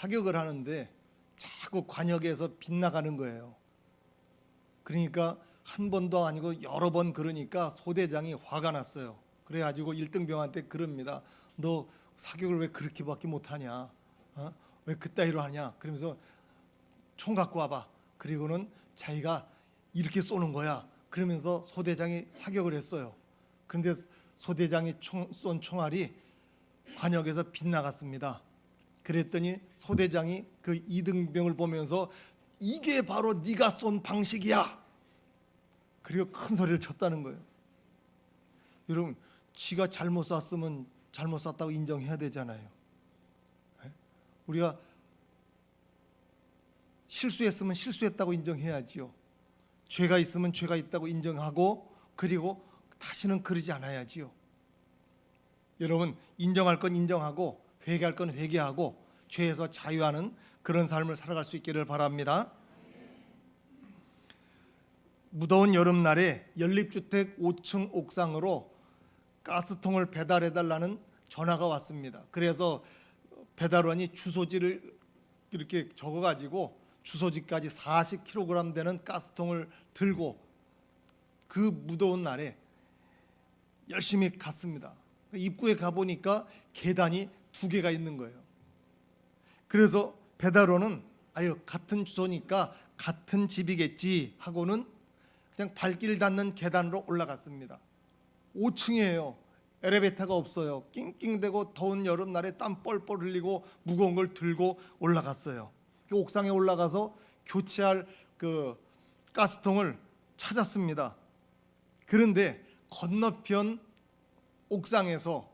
사격을 하는데 자꾸 관역에서 빗나가는 거예요. 그러니까 한 번도 아니고 여러 번 그러니까 소대장이 화가 났어요. 그래가지고 1등병한테 그럽니다. 너 사격을 왜 그렇게밖에 못하냐? 왜 그따위로 하냐? 그러면서 총 갖고 와봐. 그리고는 자기가 이렇게 쏘는 거야. 그러면서 소대장이 사격을 했어요. 그런데 소대장이 쏜 총알이 관역에서 빗나갔습니다. 그랬더니 소대장이 그 2등병을 보면서 이게 바로 네가 쏜 방식이야. 그리고 큰 소리를 쳤다는 거예요. 여러분, 지가 잘못 쐈으면 잘못 쐈다고 인정해야 되잖아요. 우리가 실수했으면 실수했다고 인정해야지요. 죄가 있으면 죄가 있다고 인정하고 그리고 다시는 그러지 않아야지요. 여러분, 인정할 건 인정하고 회개할 건 회개하고 죄에서 자유하는 그런 삶을 살아갈 수 있기를 바랍니다. 무더운 여름날에 연립주택 5층 옥상으로 가스통을 배달해달라는 전화가 왔습니다. 그래서 배달원이 주소지를 이렇게 적어가지고 주소지까지 40kg 되는 가스통을 들고 그 무더운 날에 열심히 갔습니다. 입구에 가보니까 계단이 2개가 있는 거예요. 그래서 배달원은 아유 같은 주소니까 같은 집이겠지 하고는 그냥 발길 닿는 계단으로 올라갔습니다. 5층이에요. 엘리베이터가 없어요. 낑낑대고 더운 여름날에 땀 뻘뻘 흘리고 무거운 걸 들고 올라갔어요. 옥상에 올라가서 교체할 그 가스통을 찾았습니다. 그런데 건너편 옥상에서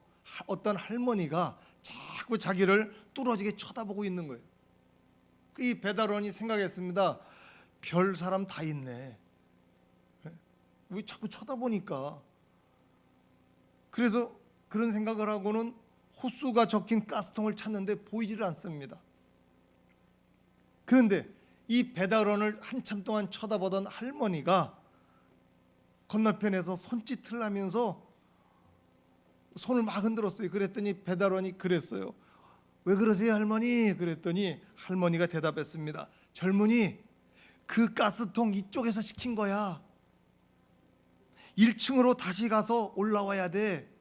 어떤 할머니가 자꾸 자기를 뚫어지게 쳐다보고 있는 거예요. 이 배달원이 생각했습니다. 별 사람 다 있네. 왜 자꾸 쳐다보니까. 그래서 그런 생각을 하고는 호수가 적힌 가스통을 찾는데 보이지를 않습니다. 그런데 이 배달원을 한참 동안 쳐다보던 할머니가 건너편에서 손짓을 하면서 손을 막 흔들었어요. 그랬더니 배달원이 그랬어요. 왜 그러세요 할머니? 그랬더니 할머니가 대답했습니다. 젊은이, 그 가스통 이쪽에서 시킨 거야. 1층으로 다시 가서 올라와야 돼.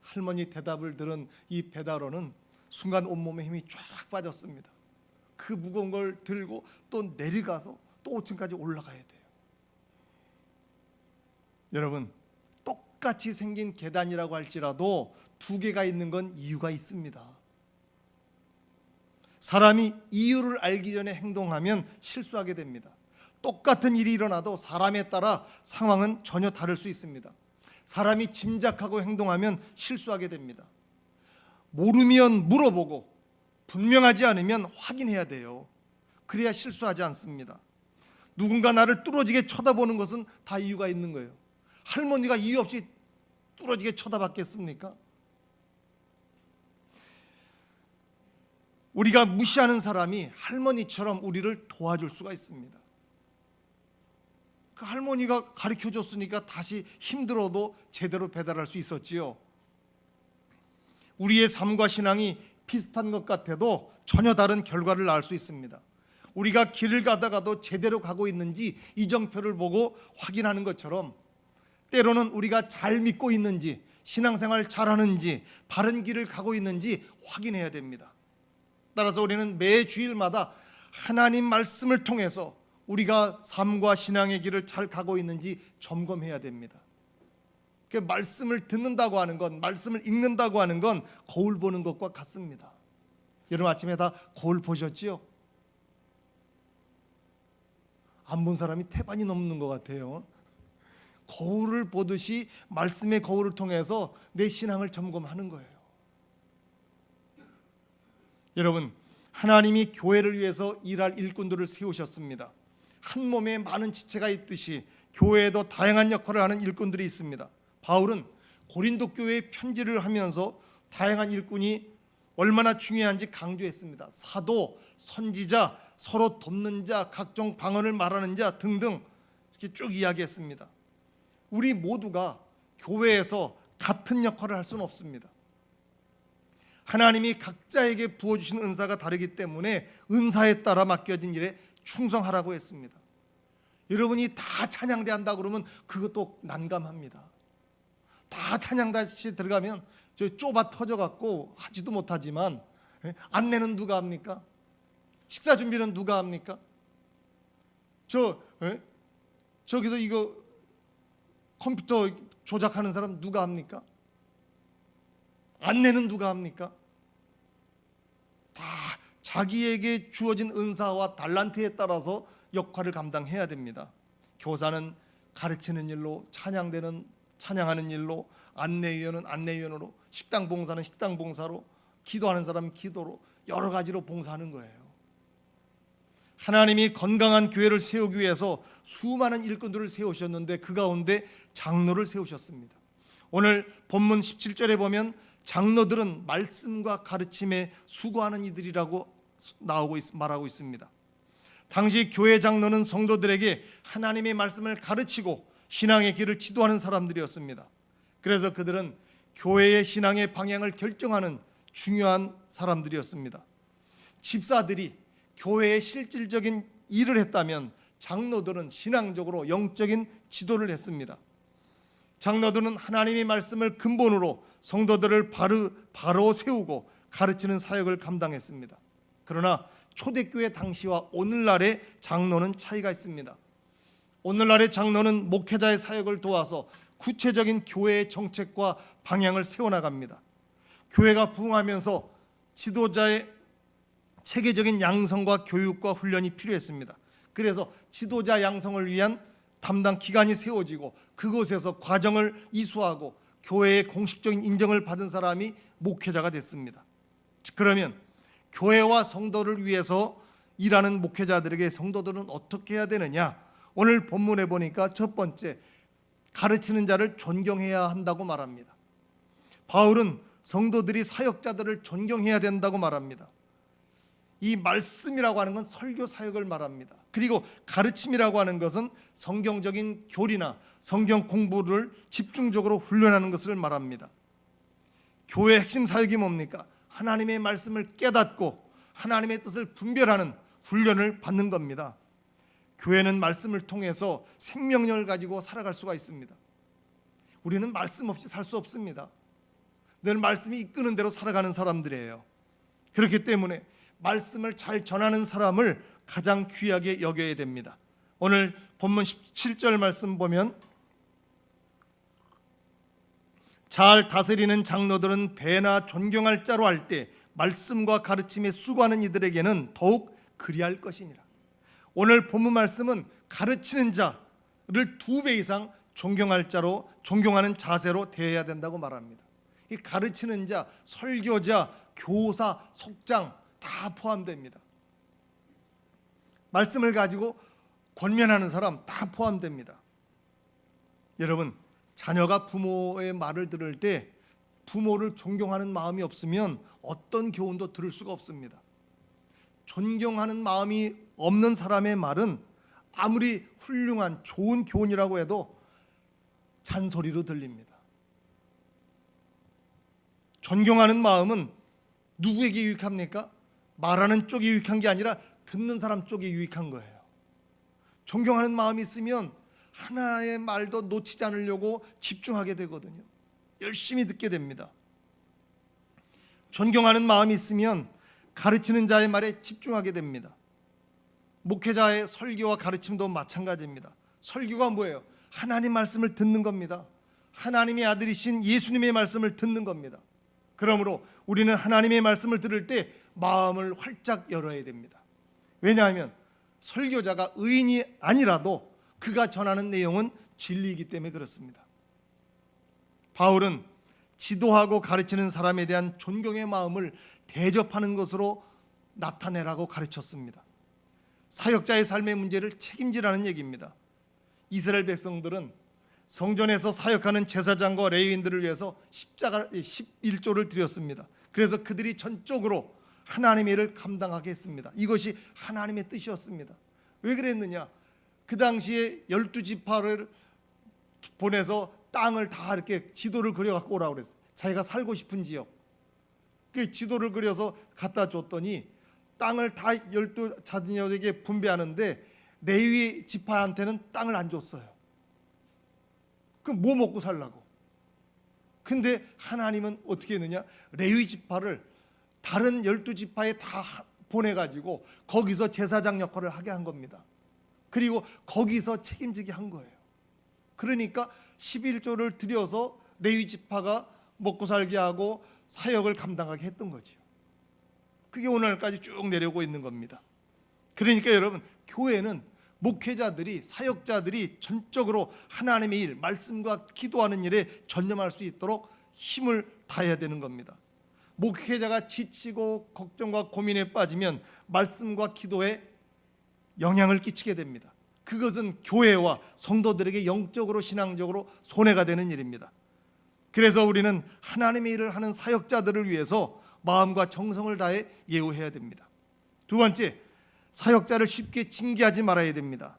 할머니 대답을 들은 이 배달원은 순간 온몸에 힘이 쫙 빠졌습니다. 그 무거운 걸 들고 또 내려가서 또 5층까지 올라가야 돼요. 여러분, 똑같이 생긴 계단이라고 할지라도 2개가 있는 건 이유가 있습니다. 사람이 이유를 알기 전에 행동하면 실수하게 됩니다. 똑같은 일이 일어나도 사람에 따라 상황은 전혀 다를 수 있습니다. 사람이 짐작하고 행동하면 실수하게 됩니다. 모르면 물어보고 분명하지 않으면 확인해야 돼요. 그래야 실수하지 않습니다. 누군가 나를 뚫어지게 쳐다보는 것은 다 이유가 있는 거예요. 할머니가 이유 없이 뚫어지게 쳐다봤겠습니까? 우리가 무시하는 사람이 할머니처럼 우리를 도와줄 수가 있습니다. 그 할머니가 가르쳐줬으니까 다시 힘들어도 제대로 배달할 수 있었지요. 우리의 삶과 신앙이 비슷한 것 같아도 전혀 다른 결과를 낳을 수 있습니다. 우리가 길을 가다가도 제대로 가고 있는지 이정표를 보고 확인하는 것처럼 때로는 우리가 잘 믿고 있는지, 신앙생활 잘하는지, 바른 길을 가고 있는지 확인해야 됩니다. 따라서 우리는 매 주일마다 하나님 말씀을 통해서 우리가 삶과 신앙의 길을 잘 가고 있는지 점검해야 됩니다. 그 말씀을 듣는다고 하는 건, 말씀을 읽는다고 하는 건 거울 보는 것과 같습니다. 여러분 아침에 다 거울 보셨지요? 안 본 사람이 태반이 넘는 것 같아요. 거울을 보듯이 말씀의 거울을 통해서 내 신앙을 점검하는 거예요. 여러분, 하나님이 교회를 위해서 일할 일꾼들을 세우셨습니다. 한 몸에 많은 지체가 있듯이 교회에도 다양한 역할을 하는 일꾼들이 있습니다. 바울은 고린도 교회에 편지를 하면서 다양한 일꾼이 얼마나 중요한지 강조했습니다. 사도, 선지자, 서로 돕는 자, 각종 방언을 말하는 자 등등 이렇게 쭉 이야기했습니다. 우리 모두가 교회에서 같은 역할을 할 수는 없습니다. 하나님이 각자에게 부어주신 은사가 다르기 때문에 은사에 따라 맡겨진 일에 충성하라고 했습니다. 여러분이 다 찬양대 한다 그러면 그것도 난감합니다. 다 찬양다시 들어가면 저 좁아 터져갖고 하지도 못하지만, 안내는 누가 합니까? 식사 준비는 누가 합니까? 저기서 이거 컴퓨터 조작하는 사람 누가 합니까? 안내는 누가 합니까? 다 자기에게 주어진 은사와 달란트에 따라서 역할을 감당해야 됩니다. 교사는 가르치는 일로, 찬양대는 찬양하는 일로, 안내위원은 안내위원으로, 식당 봉사는 식당 봉사로, 기도하는 사람은 기도로, 여러 가지로 봉사하는 거예요. 하나님이 건강한 교회를 세우기 위해서 수많은 일꾼들을 세우셨는데 그 가운데 장로를 세우셨습니다. 오늘 본문 17절에 보면 장로들은 말씀과 가르침에 수고하는 이들이라고 말하고 있습니다. 당시 교회 장로는 성도들에게 하나님의 말씀을 가르치고 신앙의 길을 지도하는 사람들이었습니다. 그래서 그들은 교회의 신앙의 방향을 결정하는 중요한 사람들이었습니다. 집사들이 교회의 실질적인 일을 했다면 장로들은 신앙적으로 영적인 지도를 했습니다. 장로들은 하나님의 말씀을 근본으로 성도들을 바로 세우고 가르치는 사역을 감당했습니다. 그러나 초대교회 당시와 오늘날의 장로는 차이가 있습니다. 오늘날의 장로는 목회자의 사역을 도와서 구체적인 교회의 정책과 방향을 세워나갑니다. 교회가 부흥하면서 지도자의 체계적인 양성과 교육과 훈련이 필요했습니다. 그래서 지도자 양성을 위한 담당 기관이 세워지고 그곳에서 과정을 이수하고 교회의 공식적인 인정을 받은 사람이 목회자가 됐습니다. 그러면 교회와 성도를 위해서 일하는 목회자들에게 성도들은 어떻게 해야 되느냐? 오늘 본문에 보니까 첫 번째, 가르치는 자를 존경해야 한다고 말합니다. 바울은 성도들이 사역자들을 존경해야 된다고 말합니다. 이 말씀이라고 하는 건 설교 사역을 말합니다. 그리고 가르침이라고 하는 것은 성경적인 교리나 성경 공부를 집중적으로 훈련하는 것을 말합니다. 교회의 핵심 사역이 뭡니까? 하나님의 말씀을 깨닫고 하나님의 뜻을 분별하는 훈련을 받는 겁니다. 교회는 말씀을 통해서 생명력을 가지고 살아갈 수가 있습니다. 우리는 말씀 없이 살 수 없습니다. 늘 말씀이 이끄는 대로 살아가는 사람들이에요. 그렇기 때문에 말씀을 잘 전하는 사람을 가장 귀하게 여겨야 됩니다. 오늘 본문 17절 말씀 보면 잘 다스리는 장로들은 배나 존경할 자로 할 때 말씀과 가르침에 수고하는 이들에게는 더욱 그리할 것이니라. 오늘 본문 말씀은 가르치는 자를 2배 이상 존경할 자로, 존경하는 자세로 대해야 된다고 말합니다. 이 가르치는 자, 설교자, 교사, 속장 다 포함됩니다. 말씀을 가지고 권면하는 사람 다 포함됩니다. 여러분, 자녀가 부모의 말을 들을 때 부모를 존경하는 마음이 없으면 어떤 교훈도 들을 수가 없습니다. 존경하는 마음이 없는 사람의 말은 아무리 훌륭한 좋은 교훈이라고 해도 잔소리로 들립니다. 존경하는 마음은 누구에게 유익합니까? 말하는 쪽이 유익한 게 아니라 듣는 사람 쪽이 유익한 거예요. 존경하는 마음이 있으면 하나의 말도 놓치지 않으려고 집중하게 되거든요. 열심히 듣게 됩니다. 존경하는 마음이 있으면 가르치는 자의 말에 집중하게 됩니다. 목회자의 설교와 가르침도 마찬가지입니다. 설교가 뭐예요? 하나님 말씀을 듣는 겁니다. 하나님의 아들이신 예수님의 말씀을 듣는 겁니다. 그러므로 우리는 하나님의 말씀을 들을 때 마음을 활짝 열어야 됩니다. 왜냐하면 설교자가 의인이 아니라도 그가 전하는 내용은 진리이기 때문에 그렇습니다. 바울은 지도하고 가르치는 사람에 대한 존경의 마음을 대접하는 것으로 나타내라고 가르쳤습니다. 사역자의 삶의 문제를 책임지라는 얘기입니다. 이스라엘 백성들은 성전에서 사역하는 제사장과 레위인들을 위해서 십자가 11조를 드렸습니다. 그래서 그들이 전적으로 하나님의 일을 감당하게 했습니다. 이것이 하나님의 뜻이었습니다. 왜 그랬느냐? 그 당시에 12지파를 보내서 땅을 다 이렇게 지도를 그려갖고 오라고 그랬어요. 자기가 살고 싶은 지역. 그 지도를 그려서 갖다 줬더니 땅을 다 12자녀에게 분배하는데 레위 지파한테는 땅을 안 줬어요. 그럼 뭐 먹고 살라고? 근데 하나님은 어떻게 했느냐? 레위 지파를 다른 12지파에 다 보내가지고 거기서 제사장 역할을 하게 한 겁니다. 그리고 거기서 책임지게 한 거예요. 그러니까 11조를 들여서 레위 지파가 먹고 살게 하고 사역을 감당하게 했던 거죠. 그게 오늘까지 쭉 내려오고 있는 겁니다. 그러니까 여러분, 교회는 목회자들이, 사역자들이 전적으로 하나님의 일, 말씀과 기도하는 일에 전념할 수 있도록 힘을 다해야 되는 겁니다. 목회자가 지치고 걱정과 고민에 빠지면 말씀과 기도에 영향을 끼치게 됩니다. 그것은 교회와 성도들에게 영적으로 신앙적으로 손해가 되는 일입니다. 그래서 우리는 하나님의 일을 하는 사역자들을 위해서 마음과 정성을 다해 예우해야 됩니다. 두 번째, 사역자를 쉽게 징계하지 말아야 됩니다.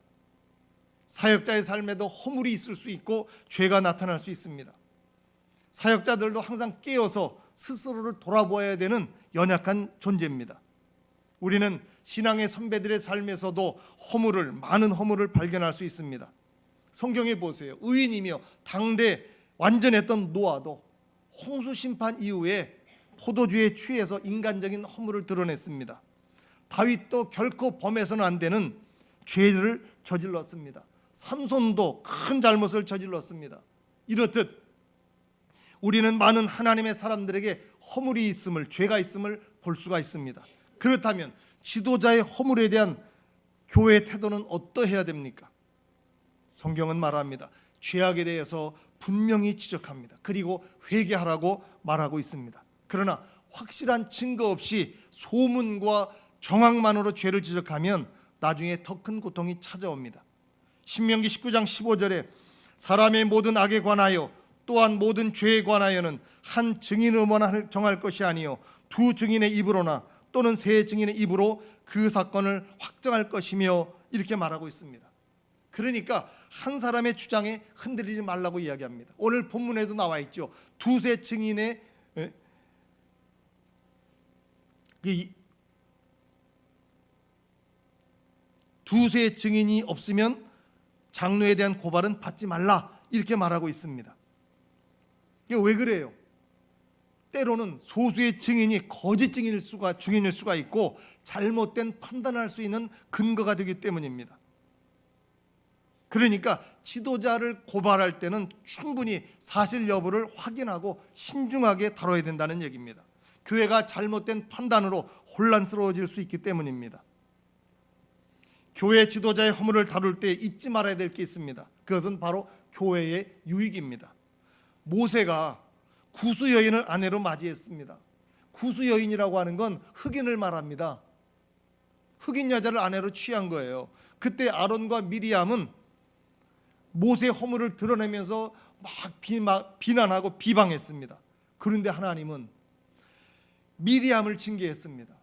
사역자의 삶에도 허물이 있을 수 있고 죄가 나타날 수 있습니다. 사역자들도 항상 깨어서 스스로를 돌아보아야 되는 연약한 존재입니다. 우리는 신앙의 선배들의 삶에서도 많은 허물을 발견할 수 있습니다. 성경에 보세요. 의인이며 당대 완전했던 노아도 홍수 심판 이후에 포도주에 취해서 인간적인 허물을 드러냈습니다. 다윗도 결코 범해서는 안 되는 죄를 저질렀습니다. 삼손도 큰 잘못을 저질렀습니다. 이렇듯 우리는 많은 하나님의 사람들에게 허물이 있음을, 죄가 있음을 볼 수가 있습니다. 그렇다면 지도자의 허물에 대한 교회의 태도는 어떠해야 됩니까? 성경은 말합니다. 죄악에 대해서 분명히 지적합니다. 그리고 회개하라고 말하고 있습니다. 그러나 확실한 증거 없이 소문과 정황만으로 죄를 지적하면 나중에 더 큰 고통이 찾아옵니다. 신명기 19장 15절에 사람의 모든 악에 관하여 또한 모든 죄에 관하여는 한 증인으로만 정할 것이 아니요 두 증인의 입으로나 또는 세 증인의 입으로 그 사건을 확정할 것이며 이렇게 말하고 있습니다. 그러니까 한 사람의 주장에 흔들리지 말라고 이야기합니다. 오늘 본문에도 나와 있죠. 두세 증인의 두세 증인이 없으면 장로에 대한 고발은 받지 말라 이렇게 말하고 있습니다. 이게 왜 그래요? 때로는 소수의 증인이 거짓 증인일 수가 있고 잘못된 판단할 수 있는 근거가 되기 때문입니다. 그러니까 지도자를 고발할 때는 충분히 사실 여부를 확인하고 신중하게 다뤄야 된다는 얘기입니다. 교회가 잘못된 판단으로 혼란스러워질 수 있기 때문입니다. 교회 지도자의 허물을 다룰 때 잊지 말아야 될 게 있습니다. 그것은 바로 교회의 유익입니다. 모세가 구수 여인을 아내로 맞이했습니다. 구수 여인이라고 하는 건 흑인을 말합니다. 흑인 여자를 아내로 취한 거예요. 그때 아론과 미리암은 모세의 허물을 드러내면서 막 비난하고 비방했습니다. 그런데 하나님은 미리암을 징계했습니다.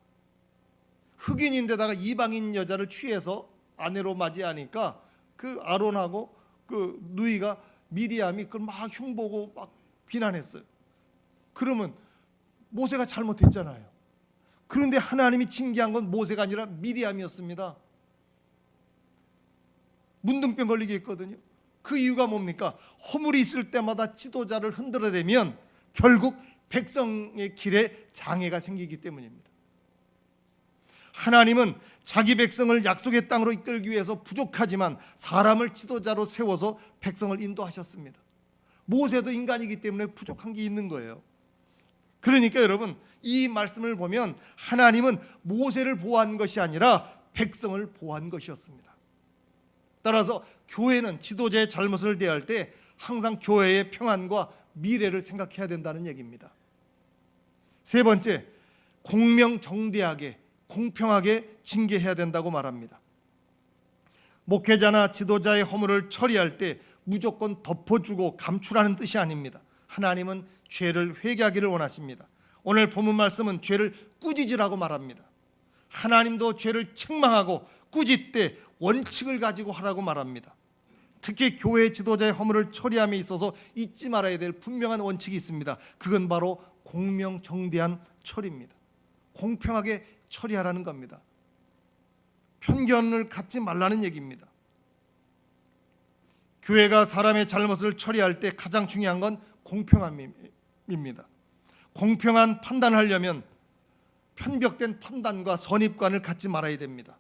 흑인인데다가 이방인 여자를 취해서 아내로 맞이하니까 그 아론하고 그 누이가 미리암이 그걸 막 흉보고 막 비난했어요. 그러면 모세가 잘못했잖아요. 그런데 하나님이 징계한 건 모세가 아니라 미리암이었습니다. 문둥병 걸리게 했거든요. 그 이유가 뭡니까? 허물이 있을 때마다 지도자를 흔들어대면 결국 백성의 길에 장애가 생기기 때문입니다. 하나님은 자기 백성을 약속의 땅으로 이끌기 위해서 부족하지만 사람을 지도자로 세워서 백성을 인도하셨습니다. 모세도 인간이기 때문에 부족한 게 있는 거예요. 그러니까 여러분, 이 말씀을 보면 하나님은 모세를 보호한 것이 아니라 백성을 보호한 것이었습니다. 따라서 교회는 지도자의 잘못을 대할 때 항상 교회의 평안과 미래를 생각해야 된다는 얘기입니다. 세 번째, 공명정대하게 공평하게 징계해야 된다고 말합니다. 목회자나 지도자의 허물을 처리할 때 무조건 덮어주고 감출하는 뜻이 아닙니다. 하나님은 죄를 회개하기를 원하십니다. 오늘 본문 말씀은 죄를 꾸짖으라고 말합니다. 하나님도 죄를 책망하고 꾸짖되 원칙을 가지고 하라고 말합니다. 특히 교회 지도자의 허물을 처리함에 있어서 잊지 말아야 될 분명한 원칙이 있습니다. 그건 바로 공명정대한 처리입니다. 공평하게 처리하라는 겁니다. 편견을 갖지 말라는 얘기입니다. 교회가 사람의 잘못을 처리할 때 가장 중요한 건 공평함입니다. 공평한 판단을 하려면 편벽된 판단과 선입관을 갖지 말아야 됩니다.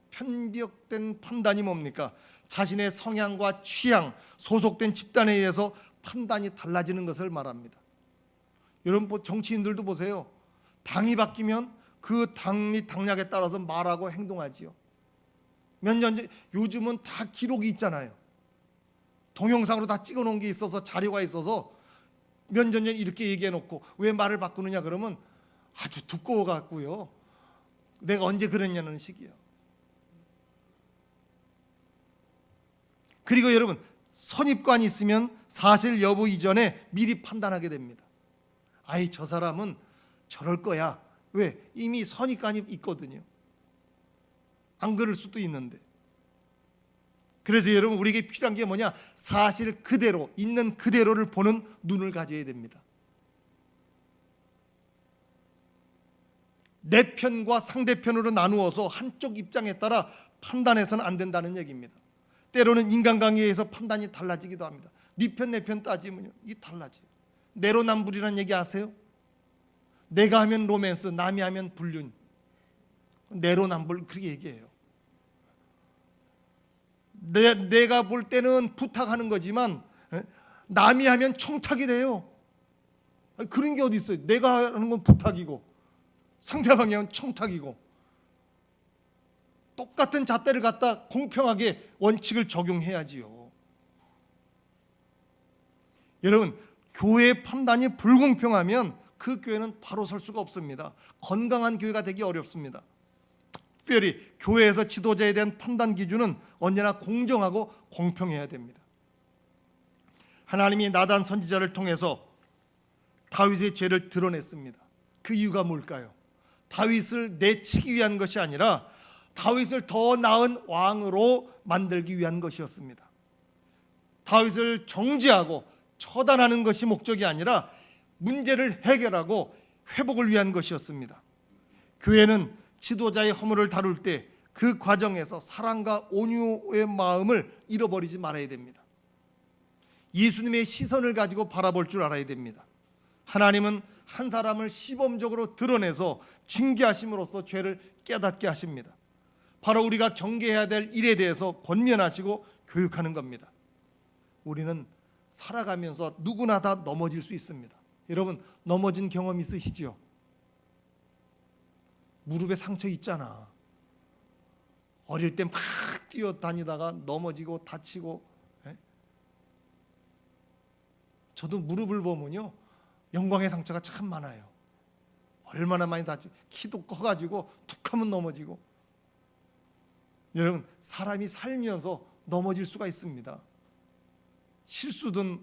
편벽된 판단이 뭡니까? 자신의 성향과 취향, 소속된 집단에 의해서 판단이 달라지는 것을 말합니다. 여러분, 정치인들도 보세요. 당이 바뀌면 그 당략에 따라서 말하고 행동하지요. 몇 년 전, 요즘은 다 기록이 있잖아요. 동영상으로 다 찍어놓은 게 있어서, 자료가 있어서 몇 년 전 이렇게 얘기해놓고 왜 말을 바꾸느냐 그러면 아주 두꺼워 갖고요, 내가 언제 그랬냐는 식이에요. 그리고 여러분, 선입관이 있으면 사실 여부 이전에 미리 판단하게 됩니다. 아이, 저 사람은 저럴 거야. 왜? 이미 선입관이 있거든요. 안 그럴 수도 있는데. 그래서 여러분, 우리에게 필요한 게 뭐냐? 사실 그대로, 있는 그대로를 보는 눈을 가져야 됩니다. 내 편과 상대편으로 나누어서 한쪽 입장에 따라 판단해서는 안 된다는 얘기입니다. 때로는 인간관계에서 판단이 달라지기도 합니다. 네 편 내 편 따지면요, 이 달라져요. 내로남불이라는 얘기 아세요? 내가 하면 로맨스, 남이 하면 불륜. 내로남불, 그렇게 얘기해요. 내가 볼 때는 부탁하는 거지만 남이 하면 청탁이 돼요. 그런 게 어디 있어요? 내가 하는 건 부탁이고 상대방이 하면 청탁이고, 똑같은 잣대를 갖다 공평하게 원칙을 적용해야지요. 여러분, 교회의 판단이 불공평하면 그 교회는 바로 설 수가 없습니다. 건강한 교회가 되기 어렵습니다. 특별히 교회에서 지도자에 대한 판단 기준은 언제나 공정하고 공평해야 됩니다. 하나님이 나단 선지자를 통해서 다윗의 죄를 드러냈습니다. 그 이유가 뭘까요? 다윗을 내치기 위한 것이 아니라 다윗을 더 나은 왕으로 만들기 위한 것이었습니다. 다윗을 정죄하고 처단하는 것이 목적이 아니라 문제를 해결하고 회복을 위한 것이었습니다. 교회는 지도자의 허물을 다룰 때 그 과정에서 사랑과 온유의 마음을 잃어버리지 말아야 됩니다. 예수님의 시선을 가지고 바라볼 줄 알아야 됩니다. 하나님은 한 사람을 시범적으로 드러내서 징계하심으로써 죄를 깨닫게 하십니다. 바로 우리가 경계해야 될 일에 대해서 권면하시고 교육하는 겁니다. 우리는 살아가면서 누구나 다 넘어질 수 있습니다. 여러분, 넘어진 경험 있으시죠? 무릎에 상처 있잖아. 어릴 때 막 뛰어다니다가 넘어지고 다치고. 저도 무릎을 보면요, 영광의 상처가 참 많아요. 얼마나 많이 다치고, 키도 커가지고 툭 하면 넘어지고. 여러분, 사람이 살면서 넘어질 수가 있습니다. 실수든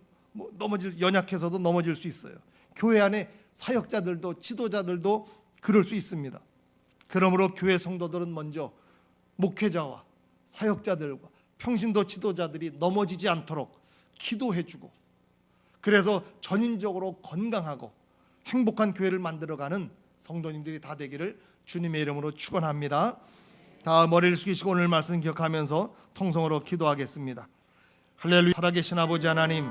연약해서도 넘어질 수 있어요. 교회 안에 사역자들도 지도자들도 그럴 수 있습니다. 그러므로 교회 성도들은 먼저 목회자와 사역자들과 평신도 지도자들이 넘어지지 않도록 기도해주고, 그래서 전인적으로 건강하고 행복한 교회를 만들어가는 성도님들이 다 되기를 주님의 이름으로 축원합니다. 다 머리를 숙이시고 오늘 말씀 기억하면서 통성으로 기도하겠습니다. 할렐루야. 살아계신 아버지 하나님,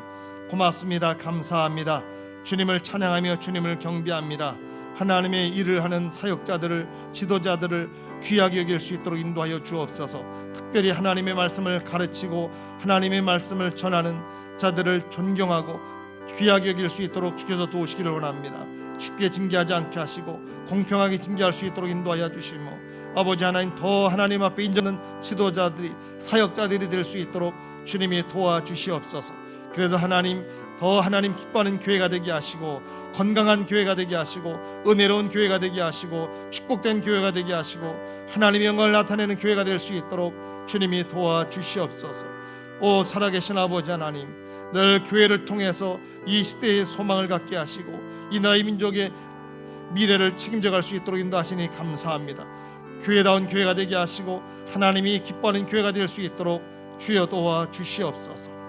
고맙습니다. 감사합니다. 주님을 찬양하며 주님을 경배합니다. 하나님의 일을 하는 사역자들을, 지도자들을 귀하게 여길 수 있도록 인도하여 주옵소서. 특별히 하나님의 말씀을 가르치고 하나님의 말씀을 전하는 자들을 존경하고 귀하게 여길 수 있도록 주께서 도우시기를 원합니다. 쉽게 징계하지 않게 하시고 공평하게 징계할 수 있도록 인도하여 주시며, 아버지 하나님, 더 하나님 앞에 인정하는 지도자들이, 사역자들이 될 수 있도록 주님이 도와주시옵소서. 그래서 하나님, 더 하나님 기뻐하는 교회가 되게 하시고, 건강한 교회가 되게 하시고, 은혜로운 교회가 되게 하시고, 축복된 교회가 되게 하시고, 하나님의 영광을 나타내는 교회가 될 수 있도록 주님이 도와주시옵소서. 오 살아계신 아버지 하나님, 늘 교회를 통해서 이 시대의 소망을 갖게 하시고 이 나라의 민족의 미래를 책임져 갈 수 있도록 인도하시니 감사합니다. 교회다운 교회가 되게 하시고 하나님이 기뻐하는 교회가 될 수 있도록 주여 도와주시옵소서.